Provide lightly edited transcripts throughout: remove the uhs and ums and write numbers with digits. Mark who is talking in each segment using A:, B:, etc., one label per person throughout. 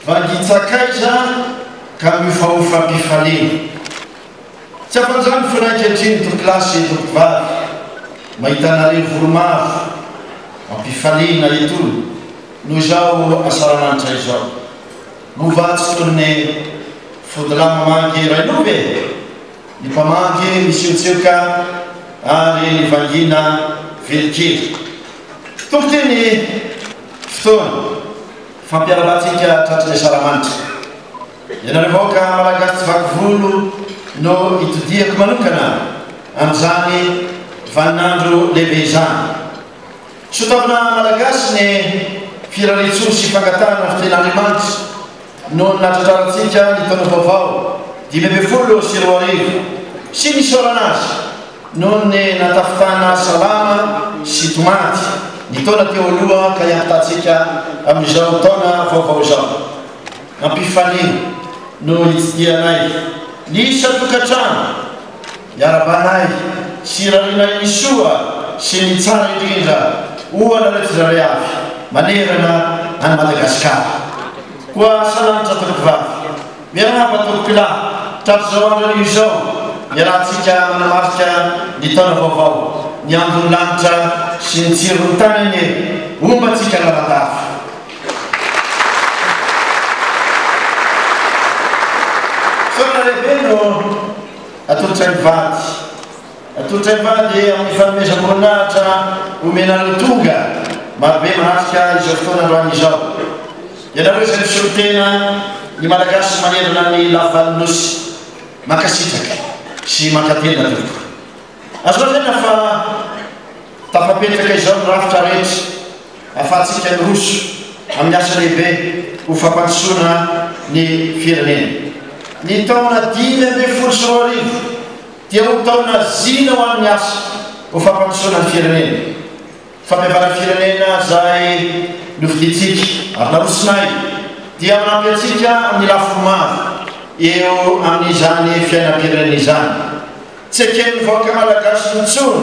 A: vangitsakaiza ka mifahofam-pifalena tsy afan'izany firaiky to klasy tokovavy mahitanareo voromavo mampifalena etolo noho izao asaramanitra izao movatsy toyny fodilama mangy rainove ny mpamangy miseotseoka ary ny vangina velikely tompoteny fotoana fampiaralatsika tratry ny asaramanitra ianarevoaka malagasy tsy vaky volo no itodiako manokana amin'izany vaninandro lehibe izany sotavina malagasy ny firaretsoro sy fangatana fiten'andriamanitra no natratraratsika ny taona vaovao 2020 sy 2020 sy ny soranazy noho ny natafitana salama sy tomaty ny taona teo aloha ka hiampitatsika amin'izao taona vaovao izao ampifalina no hitsidianay ny isa-tokantrano iarabanay sy rarinay ny soa sy ny tsara indrindra ohana retirare avy manerana any Madagasikara koa salanitra tokovavy miarahaba tokopilahy tratrizao andro izao miarahantsika manamarika ny taona vaovao ny androny lanitra sy ny tsirony tanany ombatsika lavatafy sona lehibe no atolotrany vady amin'ny fanomezam-boninahitra omenareo tonga marobe manafika izao fotoana androany izao ianareo izay misorotena ny malagasy manerana ny lavalnosy makasitraka sy makatena toko azoa zany afa tafapetraka izao ny rafitra rehetra afahantsika ny roso amin'ny asa lehibe ho fampandrosoana ny firenena ny taona 2020 dia ho taona zina ho amin'ny asa ho fampandrosoana ny firenena fampiavana firenena zay nofiditsika ary narosonay dia manampy atsika amin'ny lafomaro eo amin'izany fiainam-pirenena izany tsy ekeny vaoaka malagasy nitsony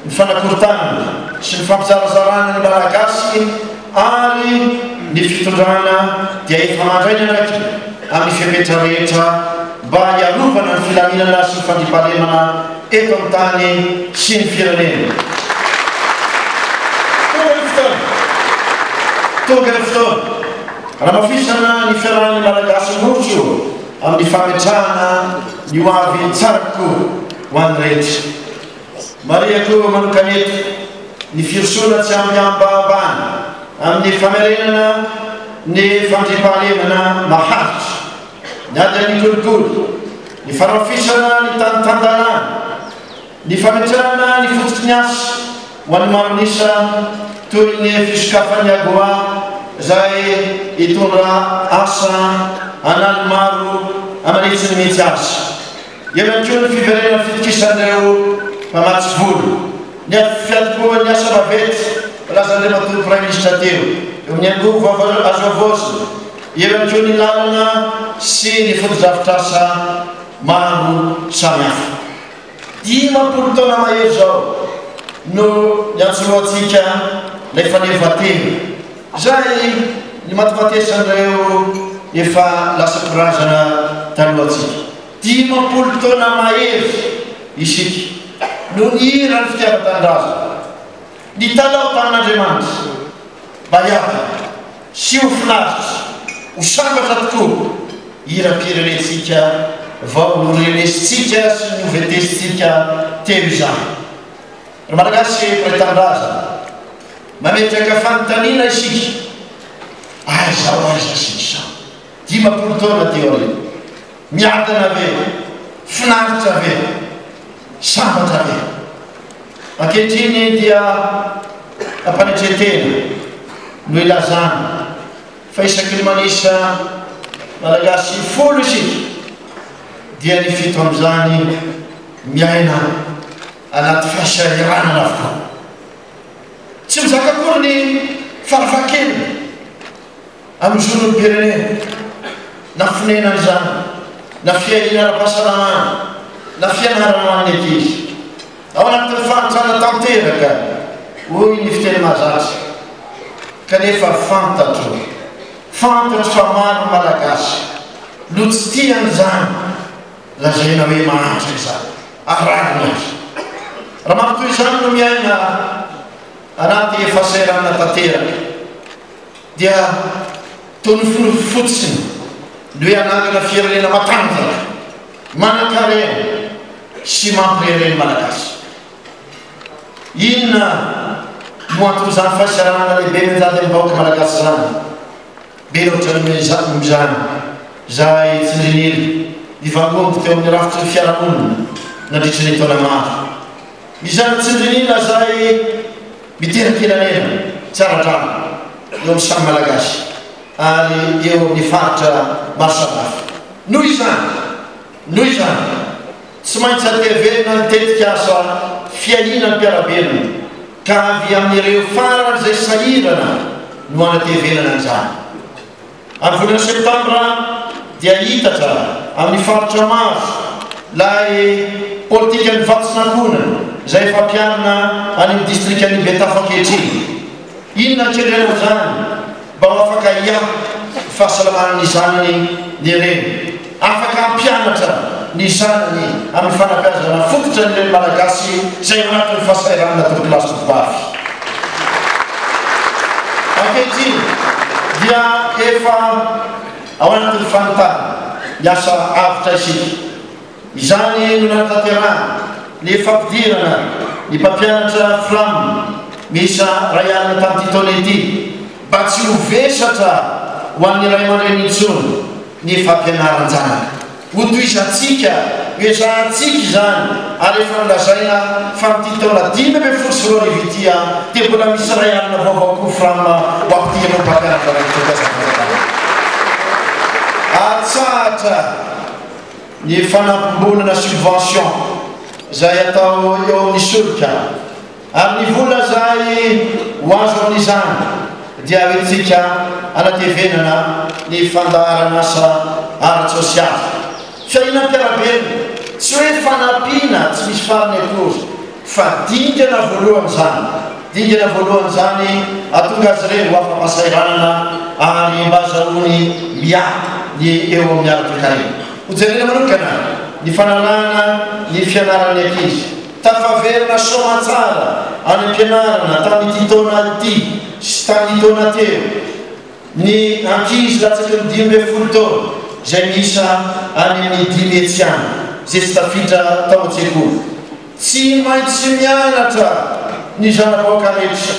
A: ny fanakorontanana sy ny fampizarazarana ny malagasy ary ny fitondrana dia efa mandrainy andraiky amin'ny fiapetra rehetra mba hiarovana ny filaminana sy ny fandripahalemana eto amin'ny tany sy ny firenena tonga ny fotoana raha mafisana ny fiarahan'ny malagasy motro amin'ny fametrahana ny hoavy tsara kokoa ho an'ny rehetra mariako manokaneto ny firosoana tsy ambyambambany amin'ny famerenana ny fandripahalemana maharitra ny ady amin'ny goligody ny farafisana ny tanitandalana ny fametrahana ny fotoky ny asa ho an'ny maronisa toy ny fisokafany agoa zay hitondra asa anany maro amanitsy ny mihitsy asa eo ihany koa ny fiverenana fitokisandreo mpamatsy volo ny fiatokoa ny asa mavety lazandre matory prime ministre teo eo amin'ny angovo azo avozina eo ihany koa ny lalana sy ny fotodrafitr'asa maro samihafa 10 taona mahery zao no ny antsoloatsika lay fanevatena zay ny mativatesandreo efa lasa korazana talohatsika 10 taona mahery isika no ny ira ny fitiava-tanindrazana ny talao tamin'Andriamanitra mba hiaka sy ho finaritra ho sambatra tokoa iram-pirenentsika vao norenesitsika sy novetesitsika telo izany ry malagasy mpiray-tanindrazana mametraka fanontaniana isika aizao aiza sisa 10 taona teo reny miadana ve finaritra ve sambatra ve ankehitriny dia ampanetretena no ilazana fa isaky ny manisa malagasy 10 isika dia ny fito amin'izany miaina anaty fiasahiranana avokoa tsy mizaka kory ny farafakely amin'ny zon'ny pirenena na finenany zany na fiainara-pahasalamana na fianarana amin'ny ankizy ao anatin'ny fantrana tanteraka hoy ny fiteny mahazatra kanefa fantatro fantatry fa maro malagasy no tsy tian'izany lazaina hoe mahantra izany ararina azy raha mampitoy izany no miaina anaty fahasahiranana tanteraka dia tonofo fotsiny ny hoe anangana firenena matanjaka manan-karena sy mampirereny malagasy inona no antony zany fahasahiranana lehibe menjady amin'ny vahoaka malagasy zany be loatra mizany zahay tsindrinily nivangombo teo amin'ny rafitry ny fiarahamonina nandritry ny taona maro mizany tsindrinila zahay miterakelanena tsaradrano eo amin'ny samy malagasy ary eo amin'ny faritra maro samihafa noho izany tsy maintsy atevena nitetika asa fialina ny mpiarabelona ka avy amin'ireo farany zay sahirana no anatevenana an'izany amin'ny volana septambra dia hitatra amin'ny faritra maro lay politika ny vatsinankonana zay fampianana any amin'ny distrikany Betafaketriny inona akelena zany mba ho afaka fahasalamana ny zanany ny reny afaka ampianatra ny zanany amin'ny fanabeazana fototra nyreny malagasy zay anatin'ny fahasahiranana tokolasy tovavy ankehitriny dia efa ao anatin'ny fanotana miasa avitra isika izany no nanatanterana ny fampidirana ny mpampianatra flammy misa ray alina tamin'ity taona ity mba tsy ho vesatra ho an'ny ray aman-dreny intsony ny fampianaran-janaka ho toizatsika hoe zahantsika izany ary efa nolazaina fa amin'ity taona 5 rivitia dia mbola misy ray alina vaovao koa flamma ho ampidirana mpampianatra atsahatra ny fanampom-bolana subvention zay atao eo amin'ny solika ary ny vola zay ho azo amin'izany dia hoentsika anatevenana ny fandaharana asa ara-tsosialy fiaina mpiarabelona tsy hoe fanampiana tsy misy farany akory fa dingana voalohany zany atonga azy reny ho afa-pahasahiranana ary mba zahony mia ny eo amin'ny ara-toekarena hojerena manokana ny fanalana ny fianarany ankizy tafaverina somatsara any ampianarana tamin'ity taona ity sy tamin'ny taona teo ny ankizy latsaky ny 12 taona zay misa any amin'ny 10 etsiany zay tsy tafidra tao an-tsekoly tsy maintsy mianatra ny zanavahoaka rehetra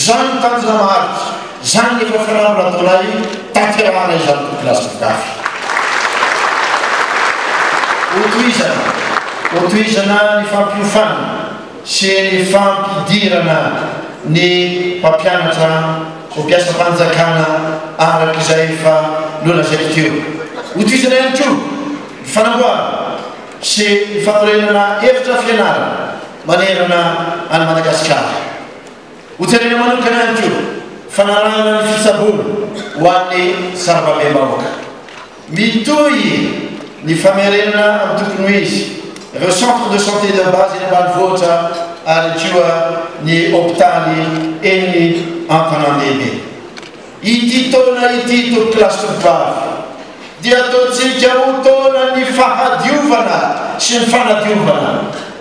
A: zany tanjona maharitra zany efa fiarahana taonay tanterahana izany tokolasy tovavy hotoizana ny fampiofana sy ny fampidirana ny mpampianatra ho mpiasa-panjakana araka izay efa nolazaiko teo hotoizana ihany ko ny fanamboara sy ny famorenana efitra fianarana manerana any Madagasikara hoterena manokana ihany ko fanarahana ny fitsaboana ho an'ny zava-bahoaka mitoy ny famerenana amin'ny tokony ho izy ireo centre de santé de base eny ambanivohitra ary koa ny hôpitaly eny an-tanàn-dehibe ity taona ity tokolasy tovavy dia ataontsika ho taona ny fahadiovana sy ny fanadiovana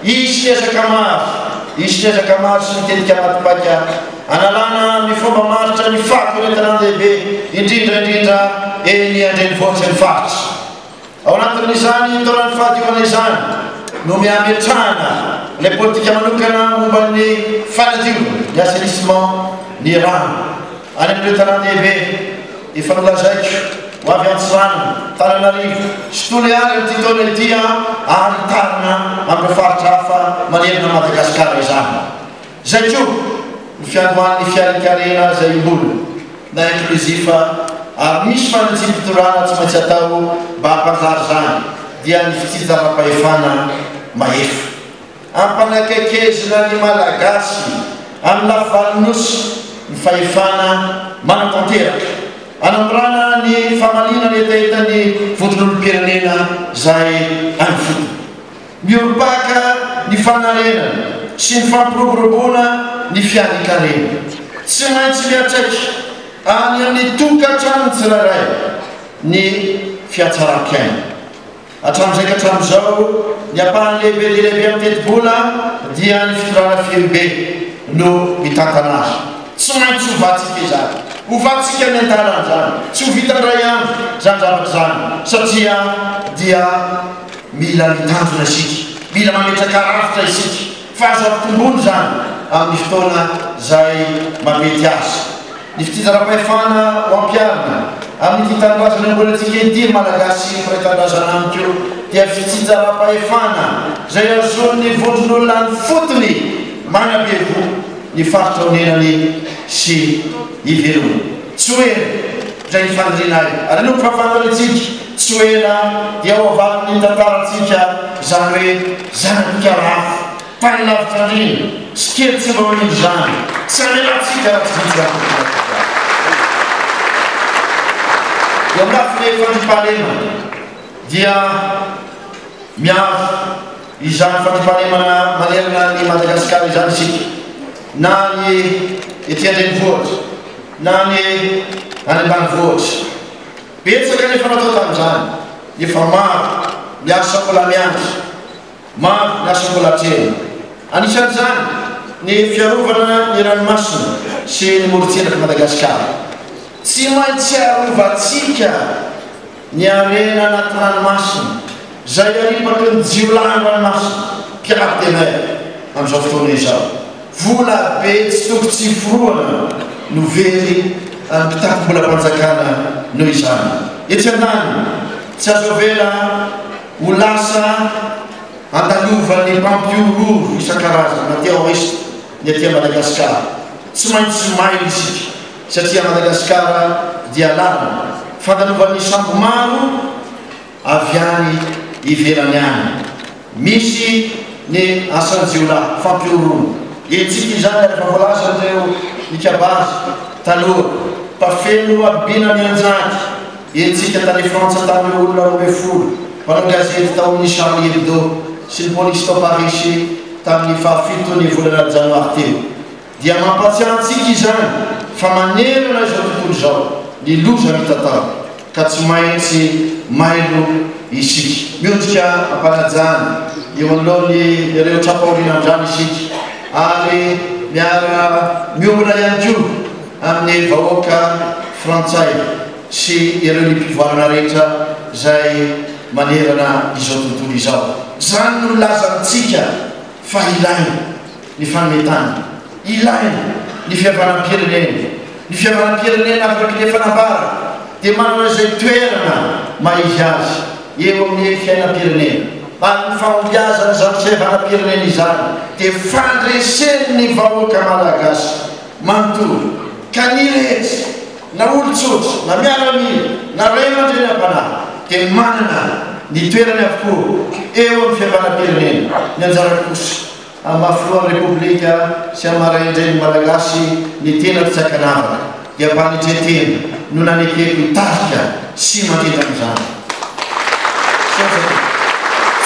A: isy niezaka maro sy nitetika matipaka analana ny fomba maritra ny fako eny an-tanàn-dehibe indrindra eny andrenivohitra ny faritra ao anatin'izany taonany fahadiovana izany no miametrahana le politika manokana momba ny fanadiovana ny assainissement ny rano any amin'ireo tanàn-dehibe efa nolazaiko ho avy Antsirano Tananarivo sy Toliara ity taona ity ary tarina amin'ny faritra hafa manerana Madagasikara izany zay ko ny fiandohan'ny fialan-karena zay imbolona na inklusifa ary misy fanatsiam-pitorana tsy maintsy atao mba hampanjary zany dia ny fitsinjaram-pahefana mahefa ampanakakezina ny malagasy amin'ny lafivalonyosy ny fahefana manatanteraka anamorana ny famalina ny etaetan'ny vodin'olom-pirenena zay any fotony miolopaka ny fanarenana sy ny fampiroboroboana ny fialan-karena tsy maintsy miatraiky any amin'ny tokantrano tsirairay ny fiatsaram-piaina hatramin'izay ka hatramin'izao ny ampahany lehibe dia lehibe amin'ny teti-bola dia ny fitondrana fiobe no mitantana azy tsy maintsy hovatsika izany hovatsika ny an-dalana zany tsy ho vitandray andro zany zavatra zany satria dia mila mitanjona isika mila mametraka rafitra isika fa azo ampitombony zany amin'ny fotoana zay mamety azy ny fitizara-pahefana ho ampiarina amin'ny fitandrazana mbola tsika ity malagasy fahitandrazana amiko dia fitizara-pahefana zay azon'ny vondron'olona ny fotony manabevo ny faritra onenany sy ivelomany tsy hoena zay ny fanirina ay ary no mpahafantaritsika tsy hoena dia ho avaliny tantaratsika zany hoe zanak'karafo tany lavitra andrina sy kely tsy mba manindro zany tsy amelatsika raha tsy vitsy eo amin'afiny fandrimpahalemana dia miavo izany fandrimpahalemana manerana ny Madagasikara izany isika na ny ety andrenivohitra na ny any ambanivohitra betsaka nefa natao tamin'izany efa maro miasa mbola miandry maro miasa mbola trena anisan'izany ny fiarovana ny ranomasina sy ny morontsiraka Madagasikara tsy maintsy arovantsika ny arena anaty ranomasina zay aripaky ny jiolany ranomasina piave de mer amin'izao fotoana izao vola be tsy toko tsy foroana no very mpitakom-bolam-panjakana noho izany etsy andany tsy azo avela ho lasa andalovan'ny mpampiororo isan-karazana na terroriste ny aty Madagasikara tsy maintsy mailo isika satria Madagasikara dia lalina fandalovan'ny sambo maro avy any ivelany any misy ny asanjiola fampiororo etsika izany rehefa voalaza andreo nikabazy taloha mpafeno abina mianjaky etsika tany frantsa tamin'ny olona 12 mpanao gazety taon'ny Charlie Hebdo sy ny polisy tao Paris tamin'ny fahafitony volana janoary teo dia mampatsiahantsika izany fa manerana izao tontolo izao ny loza mitatao ka tsy maintsy mailo isika miondrika ampanajana eo anoloany ireo trapaorina amin'izany isika ary miara miomana ihany koa amin'ny vahoaka frantsay sy ireo ny mpivoarana rehetra zay manerana izao tontolo izao zany no lazantsika fa ilaina ny fanometana ilaina ny fihavanam-pirenena ny fihavanam-pirenena afaka lefanambara dia manana zay toerana maizy azy eo amin'ny fiainam-pirenena ary ny fahombiazana zany fihavanam-pirenena izany dia fandreseny ny vahoaka malagasy manontolo ka ny rehetra na olo-tsotra na miaramila na ray aman-drenam-panahy dia manana ny toerany avokoa eo amin'ny fihavanam-pirenena ny anjara kosa amafloan'ny repoblika sy amaraindray ny malagasy ny tena fitsakanavaka dia mpanitretena no nanekeko hitarika sy matenda amin'izany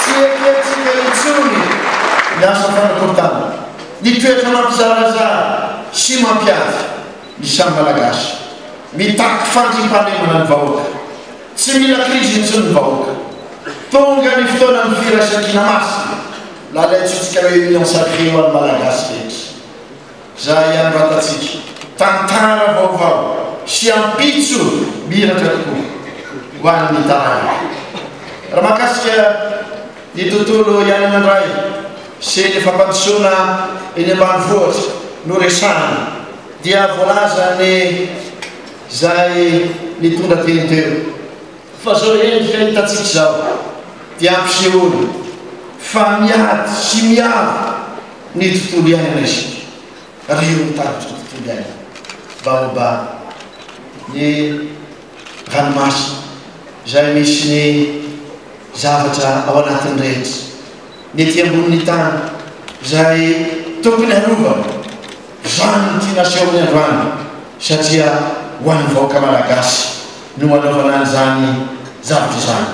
A: tsy eketsika itsony miasa fanakorotana ny toetra mampizarazara sy mampiavy ny samy malagasy mitaky fandrimpahalemana ny vahoaka tsy mila krizy intsony ny vahoaka tonga ny fotoana ny firaisan-kina masina lalaitsitsika hoe union sacré ho an'ny malagasy rehetra zay anoratantsika tantara vaovao sy ampitso miratra tokoa ho an'ny tarana raha mahakasika ny tontolo ihany amandray sy ny fampandrosoana eny ambanivohitra no resahana dia voalaza ny zay nitondra teny teo fa zao eny fiahitantsika zao dia ampisehoana fa miady sy miavo ny tontolo iainana isika reo mitaritra tontolo iainana baoba ny ranomasina zay misy ny zavatra ao anatin'ny rehetra ny ety ambony tany zay tokony harovana zany ny tia naseho amin'ny androany satria ho an'ny vahoaka malagasy no anaovana an'izany zavatra izany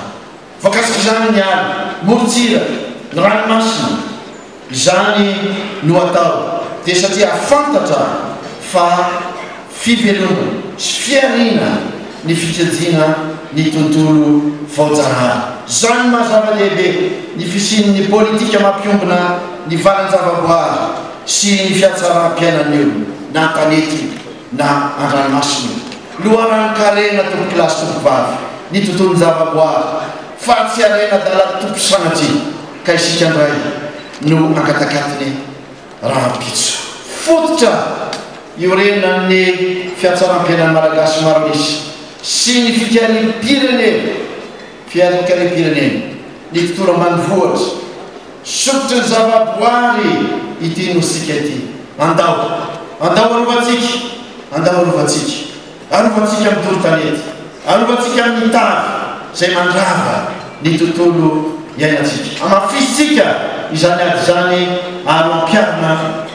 A: voakasika izany ny ala morontsiraka ny ranomasina izany no atao dia satria fantatra fa fivelomana fiarina ny fitsajiana ny tontolo vaojanahary zany mahazava-lehibe ny fisian'ny politika mampiombona ny valan-javaboary sy ny fiatsaram-piainan'ny olona na tanety na an-dranomasina loharano-karena tompo-kilasy tompo-vavy ny tontolo zavaboary fa tsy arena dala tompo sanatry ka isika ndray no angatakatiny rahampitso fototra iorena ny fiatsaram-piainan'ny malagasy maro nisy sy ny fikarym-pirenena ny tontolo ambanivohatra sokotry ny zavaboary ity nosika ity andao arovantsika amin'ny toro-tanety arovantsika amin'ny tavy zay mandrava ny tontolo iainatsika amafisitsika izany ady zany ary ampiarina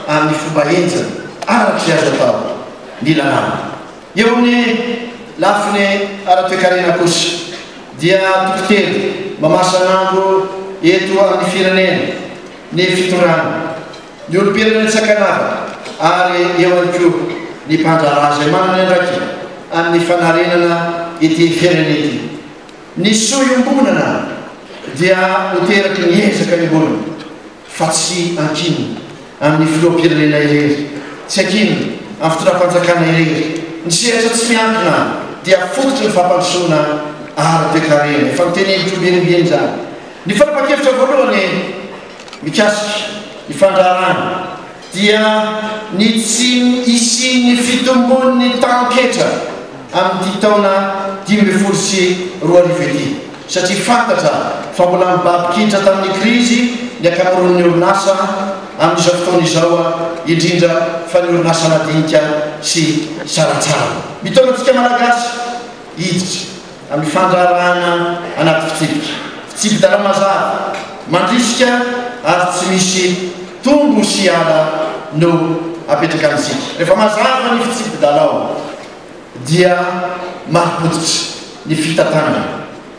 A: amin'ny fomba enjana arak'izay azo atao mila nama eo amin'ny lafiny ara-toekarena kosa dia dokotely mamasan'andro eto amin'ny firenena ny fitorana ny olo-pirenena tsakanava ary eo any ko ny mpandrara zay manana ndraiky amin'ny fanarenana ity firenety ny soiombonana dia hoteraky ny ezaka iombonana fa tsy ankino amin'ny filoam-pirenena irery tsy ankino amin'ny fitondram-panjakana irery ny sehatra tsy miankina dia fototry ny fampandrosoana ara-toekarena efa nitenenitro biribieny zany ny fanapaha-kevitra voalohany mikasiky ny fandrarana dia ny tsy isin'ny fitombon'ny tanketra amin'ny taona 2024 ety satria fantatra fa mbola mibabikitra tamin'ny krizy ny akamaroan'ny orinasa amin'izao fotoana izao indrindra fa ny orinasa madinika sy tsaratsara mitaonantsika malagasy hiditra amin'ny fandrarana anaty fitsipika dala mazava mandrisika ary tsy misy tombo sy ala no apetraka amintsika rehefa mazava ny fitsipika-dalao dia maripotitra ny fitatana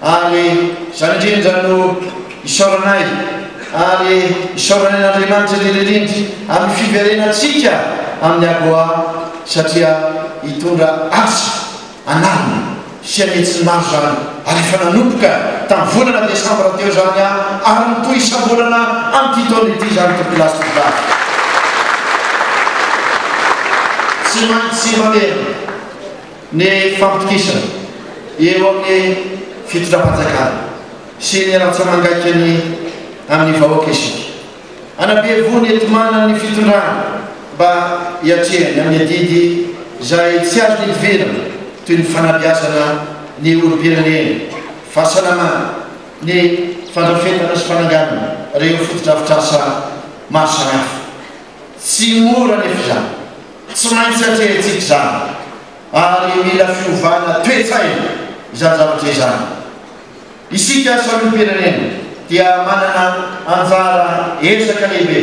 A: ary zany indrindra no isoranay ary isoranay n'Andriamanitra ririndry amin'ny fiverenatsika amin'ny agoa satria hitondra asa anarina sy ametsy maro zany ary efa nanomboka tamin'ny volana desambra teo zany ary mitoy isam-bolana amin'ity taona ity zany tompolasy tovavy tsy maintsy mamerina ny fampitokisana eo amin'ny fitondram-panjakana sy ny ratsamangakany amin'ny vahoaka isika anabe vony etomana ny fitondrana mba hiatrehany amin'ny adidy zay tsy azo ny idiverana toy ny fanabiazana ny olo-pirenena fahasalamana ny fandrafetana sy fananganana reo fotodrafitrasa maro samihafa tsy mora nefa zany tsy maintsy atrehantsika zany ary mila fiovana toetsaina izany zavatra izany isika samy olo-pirenena dia manana anjara ezaka lehibe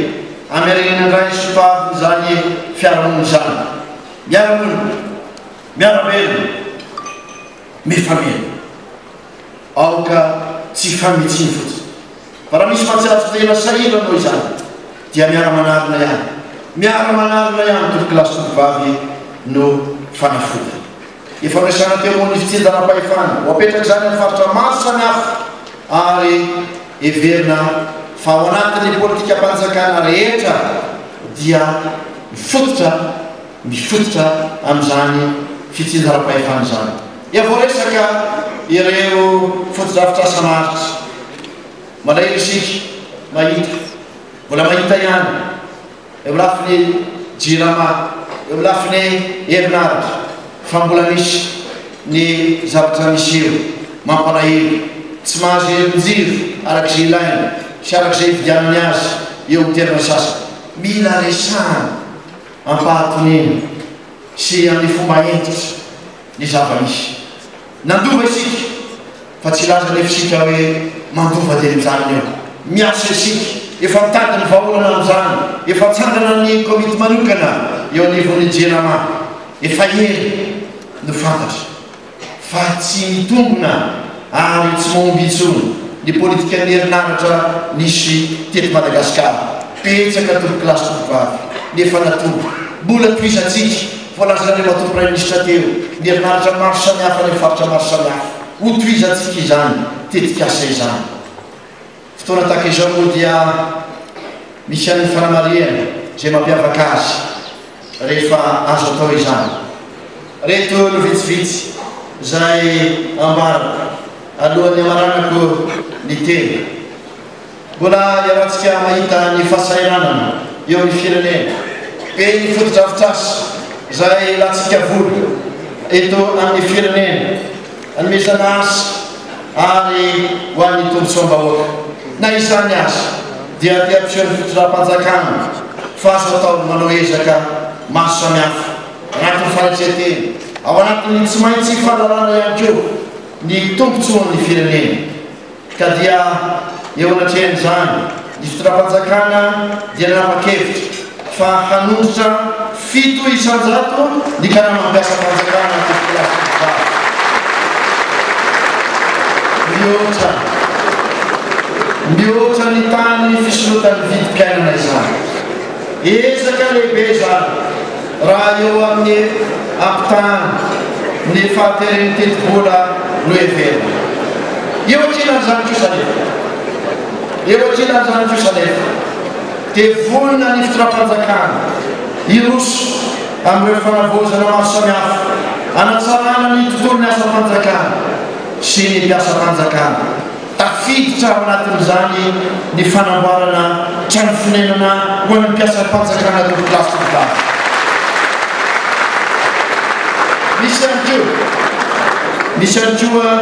A: amin'ny ndray sopavy zany fiaramonina zany miaramonina miarabelona mifamena aoka tsy famitsiny fotsiny fa raha misy matsiazo tena sahira anao izany dia miara-manarina ihany tompo-kilasy tompo-vavy no fanafody efa resana teo moa ny fitsinjanam-pahefana ho apetraky zany amin'ny faritra maro samihafa ary everina fa ao anatin'ny politika mpanjakana rehetra dia mifototra amin'izany fitsinjaram-pahefana zany ia voaresaka ireo fotodrafitrasa maritra malaelo isika mahita mbola mahita ihany eo lafiny jirama eo lafiny herinaritra fa mbola misy ny zavatra misy eo mampalahelo tsy mahazo elonjiro arak'izay ilaina sy arak'izay ividianany azy eo amin'ny toerana sasany mila resahana ampahatonena sy amin'ny fomba entitra ny zava-misy nandova isika fa tsy laza nefa isika hoe mandova dia amin'izany eo miasa isika efa mitady ny vahoana amin'izany efa tsangana ny komity manokana eo anivon'ny jerama efa hery no fantatra fa tsy mitombona ary tsy mahomby intsony ny politika ny herinaratra nisy teto Madagasikara petsaka tompo-kilasy tompo-vavy nefa natombo mbola toizatsika voalazan'ireo matompo ray ministra teo mierinaritra maro samihafa ny faritra maro samihafa hotoizatsika izany tetikasa izany fotoana tahaka izao moa dia misy an'ny fanamariana zay mampiavaka azy rehefa azo atao izany reto no vitsivitsy zay ambarako alohan'ny amaranako ny tena mbola iarahantsika mahita ny fahasahiranana eo amin'ny firenena be ny fotodrafitrasy zay latsika voly eto amin'ny firenena anomezana azy ary ho an'ny tombotsoam-bahoaka na izany azy dia ampisehoan'ny fotodram-panjakana fa azo atao manao ezaka maro samihafa anatin'ny fanaitretena ao anatin'ny tsy maintsy fahalalana ihany koa ny tombotsoan'ny firenena ka dia eo anatrehan'izany ny fotodram-panjakana dia nanapa-kevitra fa hanositra 7 isanjato ny kana mampiasa fanjakana mihoatra ny tany fisolotan'ny vidim-piainana izany ezaka lehibe zany raha eo amin'ny ampitany ny fahatereny teti-bola no everina eo atrinan'izany kosa nefa dia volona ny fotodram-panjakana iroso amin'ireo fanavozana maro samihafa anatsarana ny tontolony asa-panjakana sy ny mpiasa-panjakana tafiditra ao anatin'izany ny fanamboarana trano fonenana ho an'ny mpiasa-panjakana tokolasy tokolasy misy ihany koa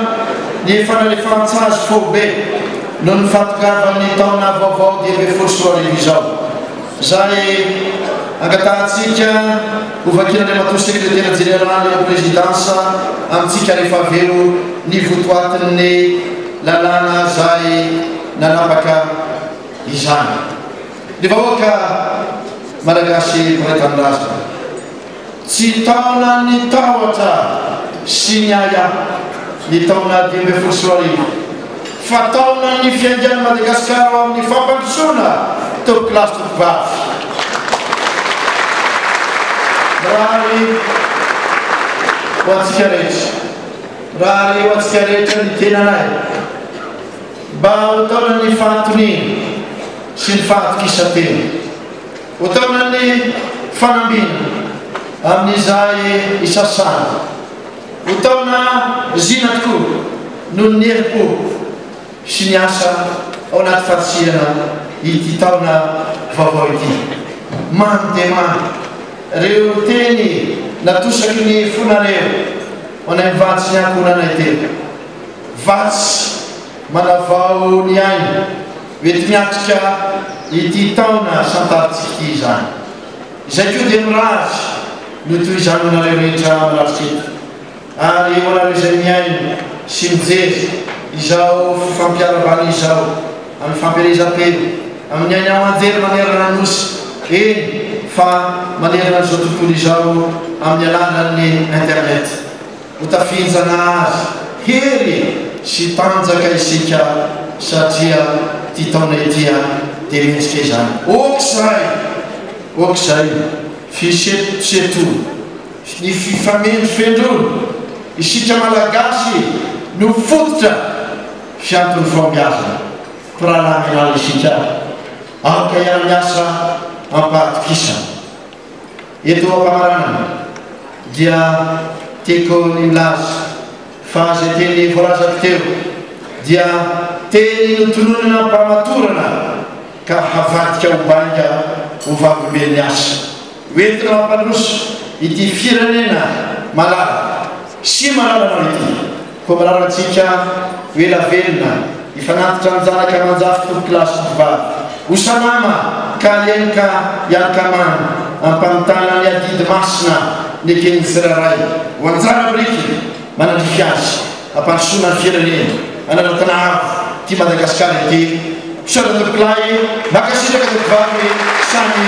A: ny fanalefahan-tsazy fobe no ny fatogavan'ny taona vaovao dia be folo sy roa arivo izao zay angatahantsika hovakin'Andriamanitra sekretera jeneraly eo présidansa amintsika rehefa aveo ny votoatin'ny lalàna zay nanapaka izany ny vahoaka malagasy mporetandraza tsy taona ny tahotra sy ny aya ny taona 2024 fa taona ny fiangian'ny Madagasikara ao amin'ny fampandrosoana tokolasy tokovavy rahary ho antsika rehetra ny tenanay mba ho taona ny fahatonina sy ny fahatokisatena ho taona ny fanambina amin'izay isasana ho taona zina tokoa noho ny herim-po sy ny asa ao anaty fahatsiana ity taona vaovao ity mamy dia mamy reo teny natosaky ny fonareo anay mivatsy ny ankonanay teny vatsy manavao ny ainy mety miatrika ity taona santaritsika ity izany izay koa dia mirazy no toy izany anareo rehetra malatsika ary eo anareo izay miainy sy mijery izao fampiarabany izao amin'ny fampielezam-pelo amin'ny ainy ao anjery manerana nosy eny fa manerana an'izao tontolo izao amin'ny alalan'ny internet ho tafinjana azy hery sy tanjaka isika satria ty taona itya dia mihetsika izany okizay fiseto ny fifamendrofendrolo isika malagasy no fototra fiantony fambiazana pirahalaminala isika aoka iara miasa ampahatokisana eto ampamaranana dia teko ny milaza fa zay teny voalazako teo dia teny notononana mpamatorana ka havadika hobainga ho vavomben'ny asa hoentina mampandroso ity firenena malala sy malalanao ity ko malalatsika hoelavelona ifanatitra anjanaka manjafy tokolasy tokovavy ho sanama ka lianika iarakamana ampamitana ny adidy masina ny keny tsiraray ho anjara briky manandrify azy ampandrosoana ny firenena ananatana avo ty Madagasikara ity sara tokolay makasitraka tokovavy samy